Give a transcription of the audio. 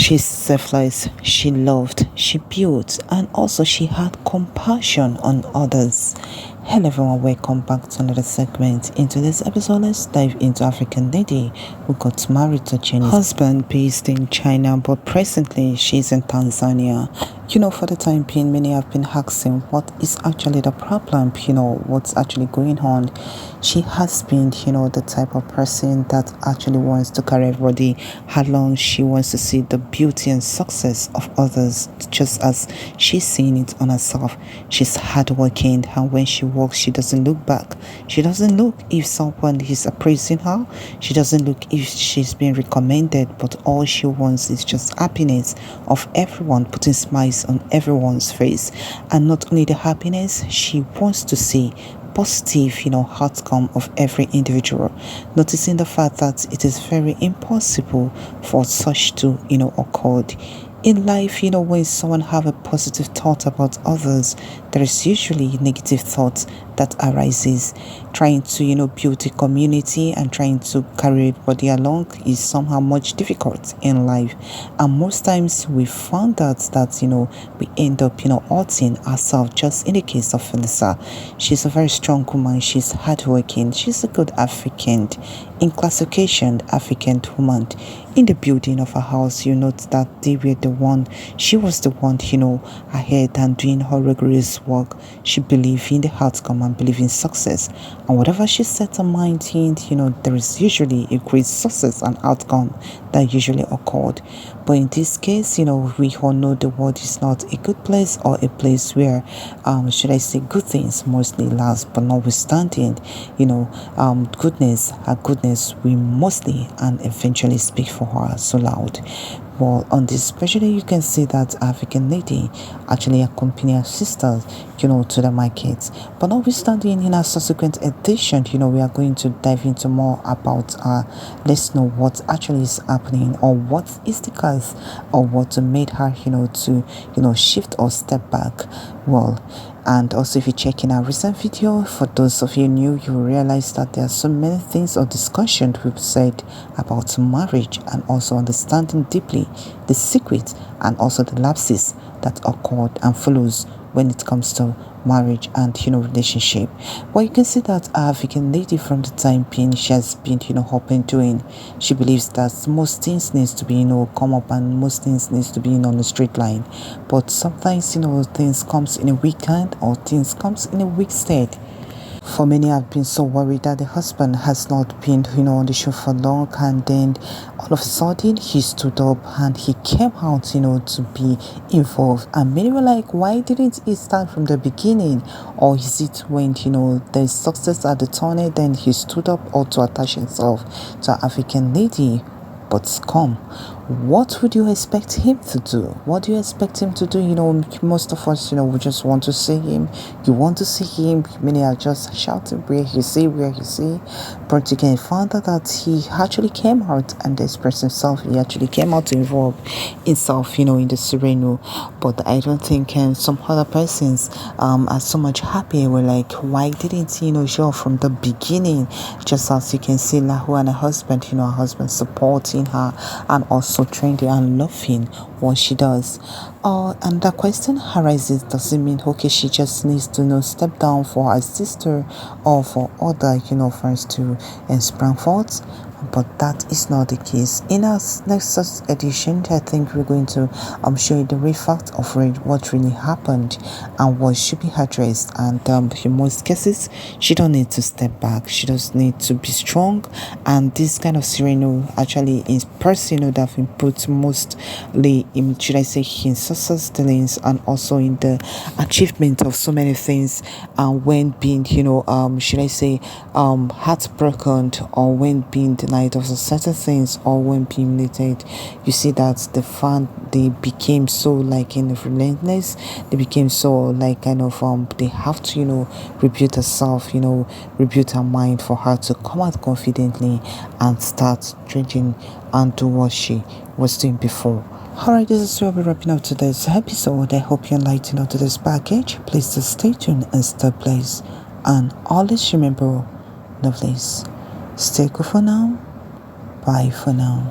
She's selfless, she loved, she built, and also she had compassion on others. Hello everyone, welcome back to another segment. In today's episode, let's dive into African lady who got married to Chinese husband based in China, but presently she's in Tanzania. For the time being, many have been asking what is actually the problem, what's actually going on. She has been, the type of person that actually wants to carry everybody along. She wants to see the beauty and success of others, just as she's seeing it on herself. She's hardworking, and when she walks, she doesn't look back. She doesn't look if someone is appraising her. She doesn't look if she's being recommended, but all she wants is just happiness of everyone, putting smiles on everyone's face. And not only the happiness, she wants to see positive, outcome of every individual, noticing the fact that it is very impossible for such to, occur. In life, when someone have a positive thought about others, there is usually negative thoughts that arises. Trying to, build a community and trying to carry everybody along is somehow much difficult in life. And most times we found out that, we end up, hurting ourselves. Just in the case of Felista, she's a very strong woman. She's hardworking. She's a good African. In classification, African woman. In the building of her house, you note that she was the one, ahead and doing her rigorous work. She believed in the outcome and believed in success. And whatever she set her mind in, there is usually a great success and outcome that usually occurred. But in this case, we all know the world is not a good place or a place where, should I say, good things mostly last. But notwithstanding, goodness we mostly and eventually speak for her so loud. Well, on this especially, you can see that African lady actually accompanied her sisters, to the market. But notwithstanding, in our subsequent edition, we are going to dive into more about let's know what actually is happening or what is the cause or what made her, to, shift or step back. Well, and also if you check in our recent video, for those of you new, you will realize that there are so many things or discussions we've said about marriage and also understanding deeply the secret and also the lapses that occurred and follows when it comes to marriage and relationship. Well, you can see that African lady from the time being, she has been up and doing. She believes that most things needs to be come up and most things needs to be on a straight line, but sometimes things comes in a weekend or things comes in a weak state. For many have been so worried that the husband has not been, on the show for long, and then all of a sudden he stood up and he came out, to be involved. And many were like, why didn't he start from the beginning? Or is it when, there's success at the tunnel, then he stood up or to attach himself to an African lady? But come, what would you expect him to do? What do you expect him to do? Most of us, we just want to see him. You want to see him. Many are just shouting, where you see. But you can find out that he actually came out and expressed himself. He actually came out to involve himself, in the sereno. But I don't think some other persons are so much happy. We're like, why didn't he, show from the beginning? Just as you can see, Lahu and her husband, her husband supporting her and also trendy and loving what she does. And the question arises, does it mean okay she just needs to step down for her sister or for other friends to sprang forth? But that is not the case. In our next edition, I think we're going to show you the real fact of what really happened and what should be addressed. And in most cases, she don't need to step back. She does need to be strong. And this kind of sereno actually is person that have been put mostly in, should I say, in success dealings and also in the achievement of so many things. And when being, should I say, heartbroken or when being denied of certain things or when being humiliated, you see that the fan they became so like relentless. They became so like they have to rebuild herself, rebuild her mind for her to come out confidently and start drinking and do what she was doing before. Alright, this is where we're wrapping up today's episode. I hope you liked today's package. Please just stay tuned and stay blessed. And always remember, lovelies, stay good for now. Bye for now.